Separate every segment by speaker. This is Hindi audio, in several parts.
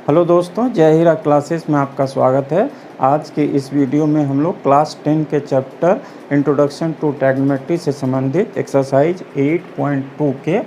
Speaker 1: हेलो दोस्तों, जय हीरा क्लासेस में आपका स्वागत है। आज के इस वीडियो में हम लोग क्लास 10 के चैप्टर इंट्रोडक्शन टू ट्रिग्नोमेट्री से संबंधित एक्सरसाइज 8.2 के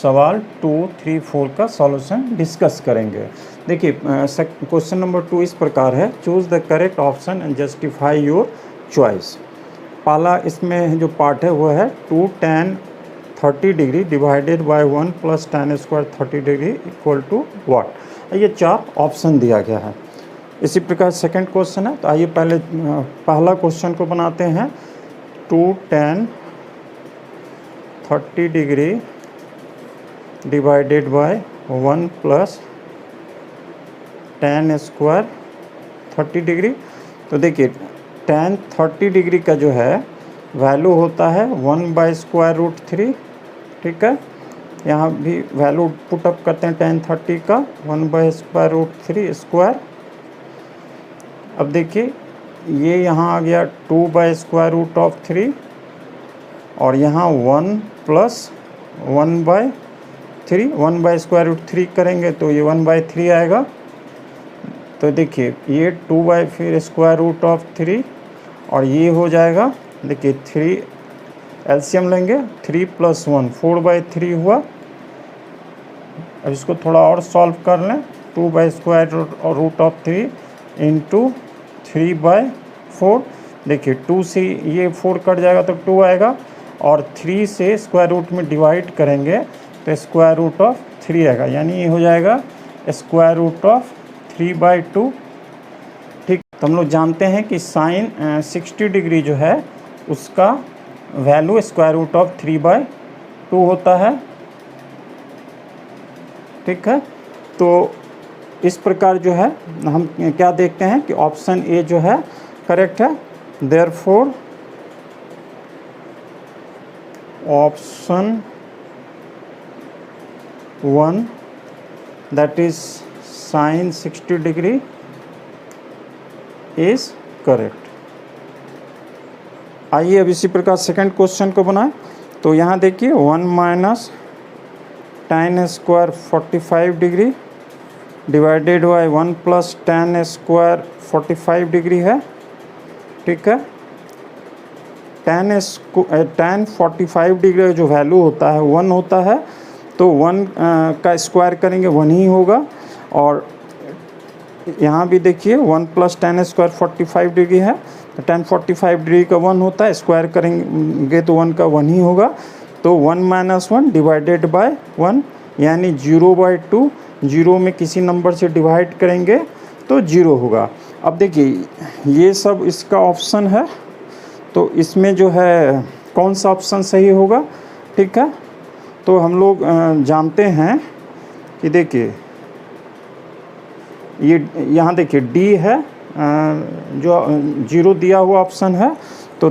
Speaker 1: सवाल 2, 3, 4 का सॉल्यूशन डिस्कस करेंगे। देखिए, क्वेश्चन नंबर 2 इस प्रकार है, choose the correct option and justify your choice. पहला इसमें जो पार्ट है वो है 2 tan 30 degree divided by 1 plus tan square 30 degree equal to what. ये 4 ऑप्शन दिया गया है। इसी प्रकार सेकंड क्वेश्चन है, तो आइए पहले पहला क्वेश्चन को बनाते हैं। 2 tan 30 degree divided by 1 plus tan square 30 degree. तो देखिए, tan 30 डिग्री का जो है वैल्यू होता है 1/√3। ठीक है, यहाँ भी वैल्यू पुटअप करते हैं tan 30 का 1/√3 स्क्वायर। अब देखिए, ये यहाँ आ गया 2/√3 और यहाँ 1 प्लस 1/3, 1/√3 करेंगे तो ये 1/3 आएगा। तो देखिए, ये 2/√3 और ये हो जाएगा, देखिए 3 एलसीएम लेंगे, 3 + 1 4/3 हुआ। अब इसको थोड़ा और सॉल्व कर लें, 2/√3 इंटू 3/4। देखिए 2 से ये 4 कट जाएगा तो 2 आएगा, और 3 से स्क्वायर रूट में डिवाइड करेंगे तो √3 आएगा, यानी ये हो जाएगा √3/2। ठीक, तो हम लोग जानते हैं कि साइन 60 डिग्री जो है उसका वैल्यू √3/2 होता है। ठीक है, तो इस प्रकार जो है हम क्या देखते हैं कि ऑप्शन ए जो है करेक्ट है। Therefore option 1 that is sine 60 degree is correct. आइए अब इसी प्रकार सेकंड क्वेश्चन को बनाएं। तो यहाँ देखिए 1 - tan square 45 degree divided by 1 plus tan square 45 degree है। ठीक है, tan 45 डिग्री का जो वैल्यू होता है 1 होता है, तो 1 का स्क्वायर करेंगे 1 ही होगा। और यहाँ भी देखिए 1 प्लस tan स्क्वायर 45 डिग्री है, तो tan 45 डिग्री का 1 होता है, स्क्वायर करेंगे तो 1 का 1 ही होगा। तो 1 - 1 डिवाइडेड बाय 1 यानी 0/2। 0 में किसी नंबर से डिवाइड करेंगे तो 0 होगा। अब देखिए, ये सब इसका ऑप्शन है, तो इसमें जो है कौन सा ऑप्शन सही होगा। ठीक है, तो हम लोग जानते हैं कि देखिए ये यहाँ देखिए डी है, जो 0 दिया हुआ ऑप्शन है, तो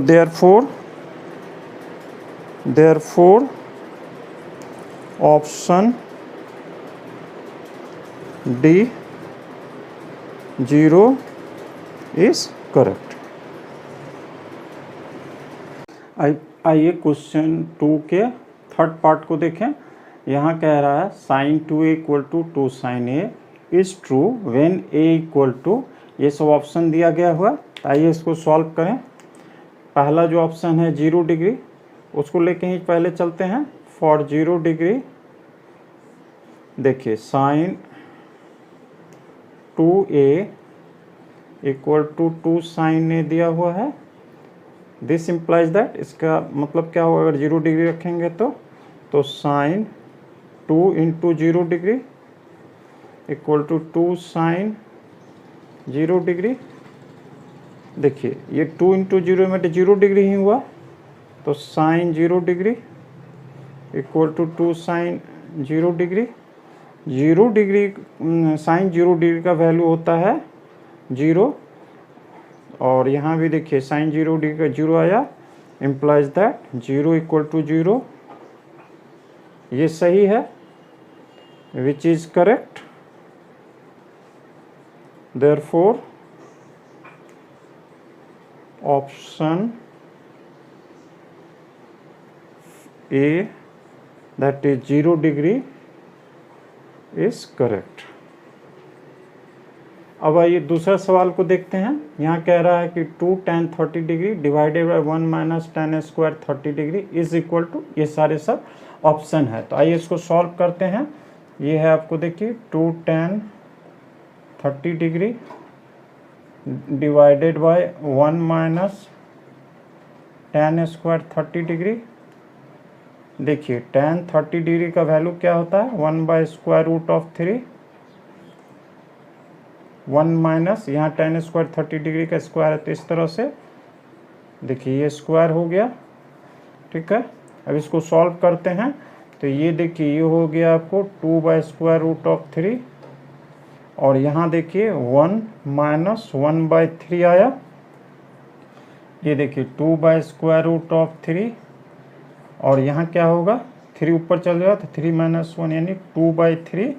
Speaker 1: therefore option D 0 is correct. आइए क्वेश्चन 2 के थर्ड पार्ट को देखें। यहाँ कह रहा है sin 2a = 2 sin a is true when a = ये सब ऑप्शन दिया गया हुआ। आइए इसको सॉल्व करें। पहला जो ऑप्शन है 0 डिग्री, उसको लेके ही पहले चलते हैं। फॉर 0 डिग्री देखिए sin 2a = 2 sin a दिया हुआ है। दिस इम्प्लाइज दैट, इसका मतलब क्या होगा अगर 0 डिग्री रखेंगे तो sin 2 × 0 डिग्री = 2 sin 0 डिग्री। देखिए ये 2 × 0 में तो 0 डिग्री ही हुआ, तो sin 0 degree = 2 sin 0 degree. 0 degree sin 0 degree का वैल्यू होता है 0, और यहाँ भी देखिए sin 0 डिग्री का 0 आया, इम्प्लाइज दैट 0 = 0। ये सही है, which is correct. Therefore option A that is 0 degree is correct. अब आइए दूसरा सवाल को देखते हैं। यहाँ कह रहा है कि 2 tan 30 degree divided by 1 minus tan square 30 degree is equal to, ये सारे सब ऑप्शन है। तो आइए इसको सॉल्व करते हैं। ये है आपको देखिए 2 tan 30 degree divided by 1 minus tan square 30 degree. देखिए tan 30 डिग्री का वैल्यू क्या होता है, 1 by square root of 3, 1 minus यहाँ tan स्क्वायर 30 डिग्री का स्क्वायर है, तो इस तरह से देखिए ये स्क्वायर हो गया। ठीक है, अब इसको सॉल्व करते हैं। तो ये देखिए ये हो गया आपको 2 बाय स्क्वायर रूट ऑफ 3, और यहाँ देखिए 1 माइनस 1 बाय 3 आया। ये देखिए 2 बाय स्क्वायर रूट ऑफ 3, और यहाँ क्या होगा, 3 ऊपर चल जाएगा तो 3 माइनस 1 यानी 2 बाई 3,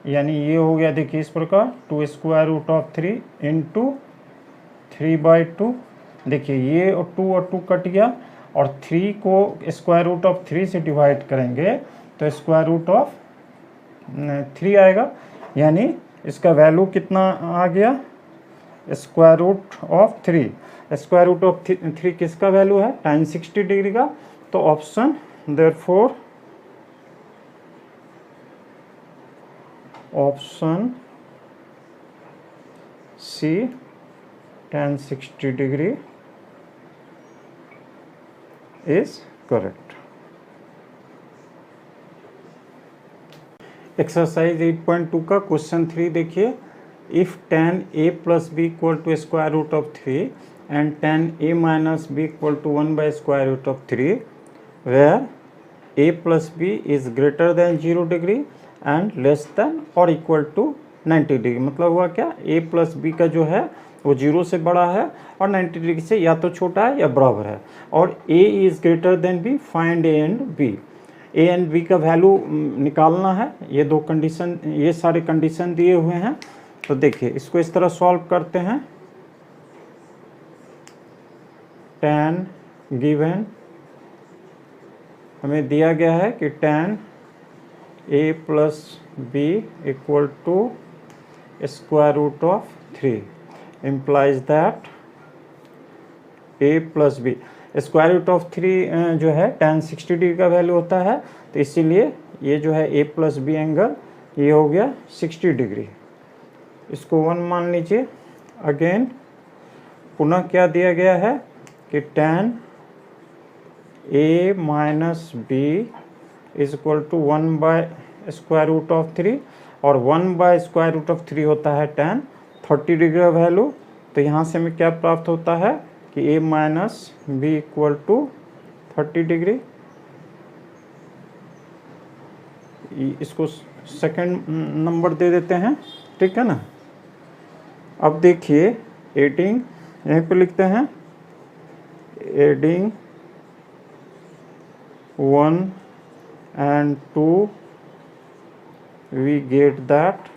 Speaker 1: यानी ये हो गया देखिए इस प्रकार 2 square root of 3 into 3 by 2। देखिए ये और 2 कट गया, और 3 को स्क्वायर रूट ऑफ 3 से डिवाइड करेंगे तो स्क्वायर रूट ऑफ 3 आएगा, यानी इसका वैल्यू कितना आ गया, square root of 3। Square root of 3 किसका वैल्यू है, tan 60 डिग्री का। तो option therefore option C tan 60 degree is correct. Exercise 8.2 का क्वेश्चन 3 देखिए। If tan a plus B equal to square root of 3 and tan a minus b equal to 1 by square root of 3, where a plus b is greater than 0 degree and less than or equal to 90 degree. मतलब हुआ क्या, a प्लस b का जो है वो 0 से बड़ा है और 90 डिग्री से या तो छोटा है या बराबर है, और a is greater than b, find a and b। a and b का वैल्यू निकालना है। ये दो कंडीशन, ये सारे कंडीशन दिए हुए हैं। तो देखिए इसको इस तरह सॉल्व करते हैं। tan गिवन हमें दिया गया है कि tan a plus B equal to square root of 3 implies that a plus B, square root of 3 जो है tan 60 डिग्री का वैल्यू होता है, तो इसीलिए ये जो है a प्लस बी एंगल ये हो गया 60 डिग्री। इसको 1 मान लीजिए। अगेन पुनः क्या दिया गया है कि tan a minus B is equal to 1 by square root of 3, और 1 बाय स्क्वायर रूट ऑफ 3 होता है tan 30 डिग्री का वैल्यू। तो यहाँ से हमें क्या प्राप्त होता है कि a minus B equal to 30 degree. इसको सेकंड नंबर दे देते हैं, ठीक है ना। अब देखिए एडिंग यहीं पे लिखते हैं, adding 1 and 2 we get that।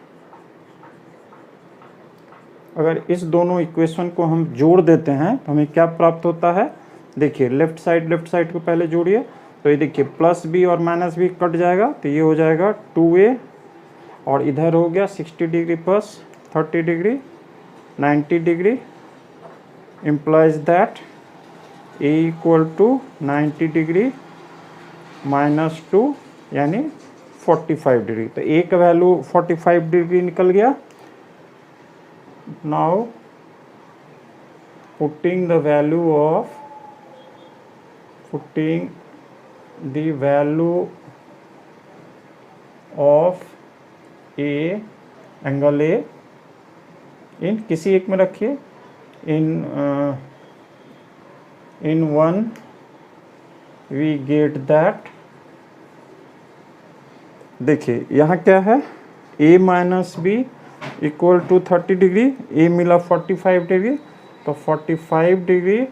Speaker 1: अगर इस दोनों इक्वेशन को हम जोड़ देते हैं तो हमें क्या प्राप्त होता है। देखिए लेफ्ट साइड को पहले जोड़िए, तो ये देखिए प्लस बी और माइनस बी कट जाएगा, तो ये हो जाएगा 2a, और इधर हो गया 60 degree plus 30 degree 90 degree, implies that a equal to 90 degree minus 2 यानी 45 डिग्री। तो a का वैल्यू 45 डिग्री निकल गया। Now putting the value of a angle a इन किसी एक में रखिए, in one we get that। देखिए यहाँ क्या है, a minus B equal to 30 degree, a मिला 45 डिग्री, तो 45 degree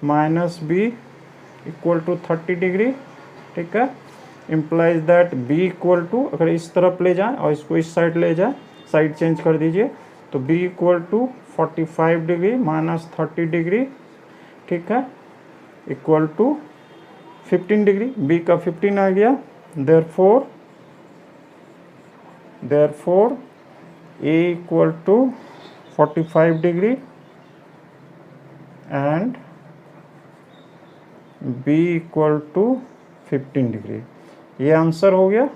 Speaker 1: minus B equal to 30 degree, ठीक है। Implies that b equal to, अगर इस तरफ ले जाए और इसको इस साइड ले जाए, साइड चेंज कर दीजिए, तो b equal to 45 degree minus 30 degree, ठीक है, इक्वल टू 15 डिग्री। b का 15 आ गया। Therefore A equal to 45 degree and B equal to 15 degree. ये आंसर हो गया।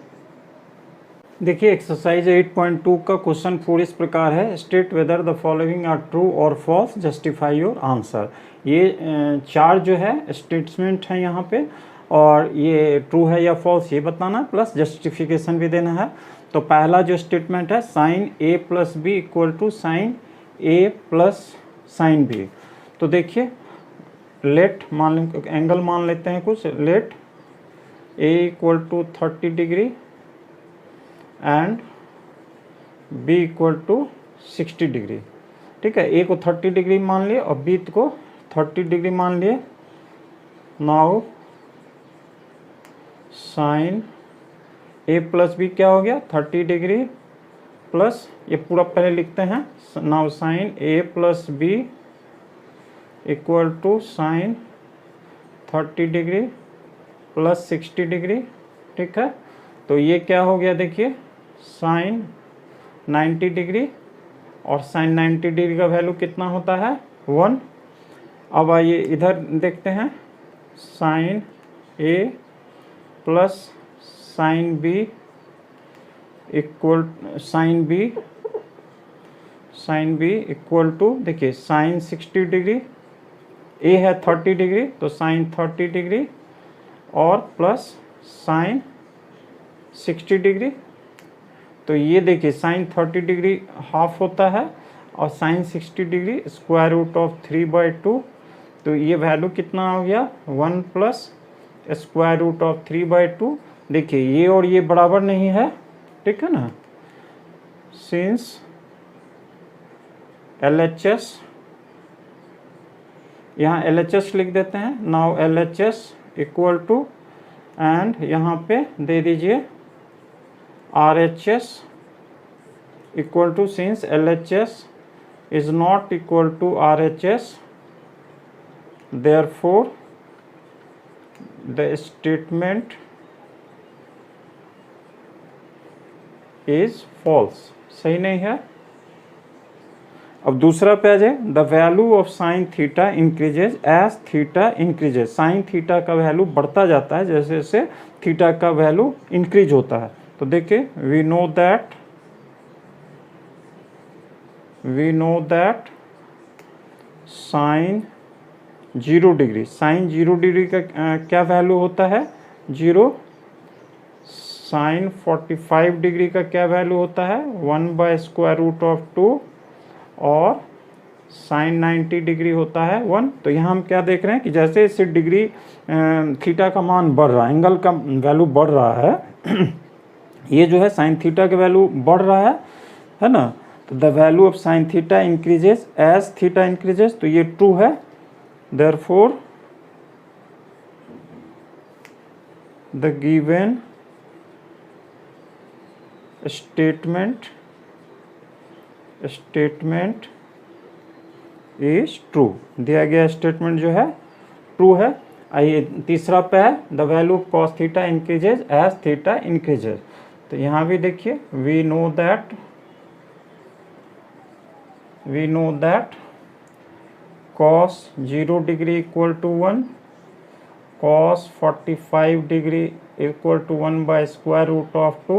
Speaker 1: देखिए एक्सरसाइज 8.2 का क्वेश्चन 4 इस प्रकार है, state whether the following are true और फॉल्स, जस्टिफाई योर आंसर। ये चार जो है स्टेटमेंट है यहाँ पे, और ये ट्रू है या फॉल्स ये बताना, प्लस जस्टिफिकेशन भी देना है। तो पहला जो स्टेटमेंट है sine A plus B equal to sine A plus sine B. तो देखिए लेट एंगल मान लेते हैं कुछ, let A equal to 30 degree and B equal to 60 degree. ठीक है, ए को 30 डिग्री मान लिए और बी को 30 डिग्री मान लिए। Now sine A plus B क्या हो गया, 30 डिग्री प्लस, ये पूरा पहले लिखते हैं, now sine A plus B equal to sine 30 degree plus 60 degree. ठीक है, तो ये क्या हो गया, देखिए साइन 90 डिग्री, और साइन 90 डिग्री का वैल्यू कितना होता है 1। अब आइए इधर देखते हैं, sine A plus sine B equal sine B equal to, देखिए साइन 60 डिग्री, ए है 30 डिग्री तो साइन 30 डिग्री और प्लस साइन 60 डिग्री। तो ये देखिए साइन 30 डिग्री हाफ होता है और sine 60 degree square root of 3/2। तो ये वैल्यू कितना हो गया 1 प्लस स्क्वायर रूट ऑफ 3/2। देखिए ये और ये बराबर नहीं है, ठीक है ना, सिंस LHS, यहाँ LHS लिख देते हैं। Now LHS equal to, and यहाँ पे दे दीजिए RHS equal to, since LHS is not equal to RHS, therefore the statement is false। सही नहीं है। अब दूसरा पेज है, the value of sine theta increases as theta increases. Sine theta का वैल्यू बढ़ता जाता है जैसे जैसे थीटा का वैल्यू इंक्रीज होता है। तो देखिए we know that sine 0 degree, sine 0 degree का क्या वैल्यू होता है 0। साइन 45 डिग्री का क्या वैल्यू होता है 1/√2, और साइन 90 डिग्री होता है 1। तो यहाँ हम क्या देख रहे हैं कि जैसे इससे डिग्री थीटा का मान बढ़ रहा है, एंगल का वैल्यू बढ़ रहा है ये जो है साइन थीटा का वैल्यू बढ़ रहा है ना। तो the value of sine theta increases as theta increases, तो ये ट्रू है। Therefore the given statement is true. दिया गया स्टेटमेंट जो है ट्रू है। आइए तीसरा पे है, the value of cos theta increases as theta increases. तो यहाँ भी देखिए we know that cos 0 degree equal to 1, cos 45 degree equal to 1/√2,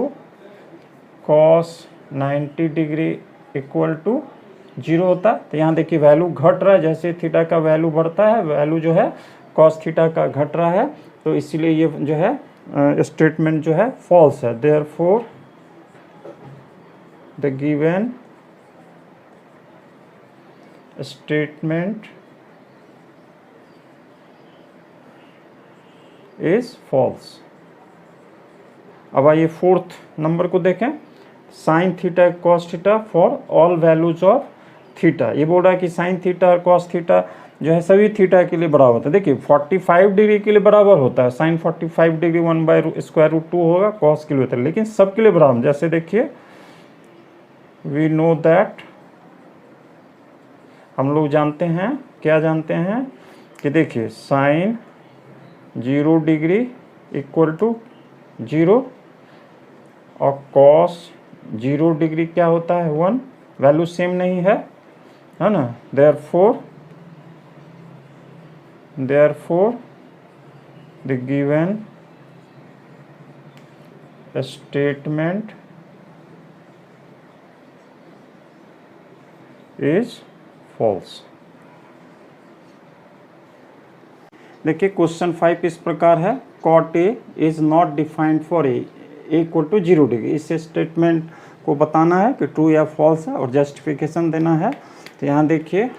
Speaker 1: cos 90 degree equal to 0 होता है। तो यहाँ देखिए वैल्यू घट रहा है, जैसे थीटा का वैल्यू बढ़ता है वैल्यू जो है cos थीटा का घट रहा है। तो इसीलिए ये जो है स्टेटमेंट जो है फॉल्स है। Therefore the given statement is false. अब आइए फोर्थ नंबर को देखें, sine theta cos theta for all values of theta. ये बोल रहा है कि साइन थीटा और कॉस थीटा जो है सभी थीटा के लिए बराबर होता है। देखिए 45 डिग्री के लिए बराबर होता है, साइन 45 डिग्री 1/√2 होगा, कॉस के लिए होता है, लेकिन सबके लिए बराबर। जैसे देखिए वी नो दैट, हम लोग जानते हैं, क्या जानते हैं कि देखिए साइन 0 डिग्री इक्वल टू 0 और कॉस 0 डिग्री क्या होता है 1, वैल्यू सेम नहीं है ना, therefore the given statement is false. देखिए क्वेश्चन 5 इस प्रकार है, cot A is not defined for A equal to 0 degree. इस स्टेटमेंट को बताना है कि ट्रू या फॉल्स है और जस्टिफिकेशन देना है। तो यहाँ देखिए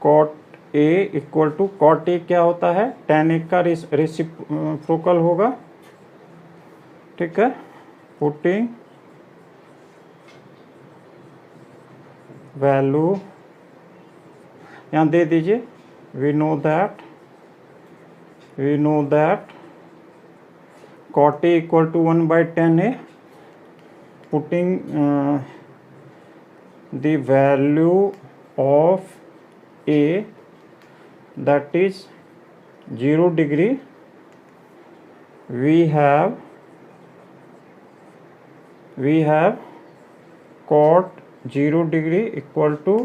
Speaker 1: cot A equal to, cot A क्या होता है, tan ए का रेसिप्रोकल होगा, ठीक है। पुटिंग वैल्यू यहाँ दे दीजिए, we know that cot A equal to 1 by tan A, putting the value of A that is 0 degree, we have cot 0 degree equal to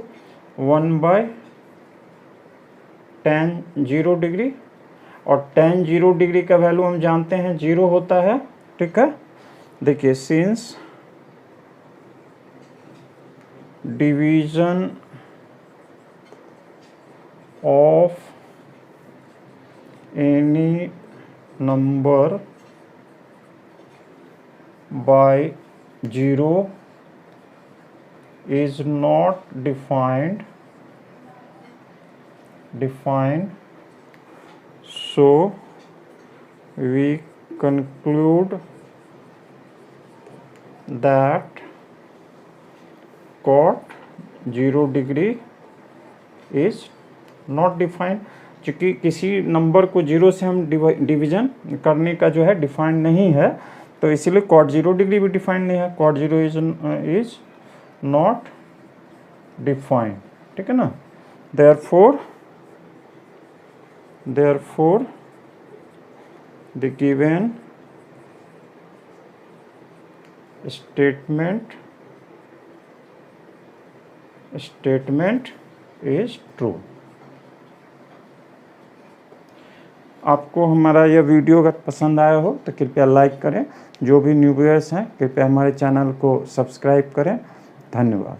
Speaker 1: 1 by tan 0 degree, और tan 0 डिग्री का वैल्यू हम जानते हैं 0 होता है, ठीक है। देखिए since division of any number by 0 is not defined, so we conclude that cot 0 degree is not defined। चूँकि किसी नंबर को 0 से हम डिवीजन करने का जो है डिफाइंड नहीं है, तो इसीलिए cot 0 डिग्री भी डिफाइंड नहीं है, cot 0 is not defined, ठीक है ना। therefore the given statement is true। आपको हमारा यह वीडियो अगर पसंद आया हो तो कृपया लाइक करें, जो भी न्यू व्यूअर्स हैं कृपया हमारे चैनल को सब्सक्राइब करें। धन्यवाद।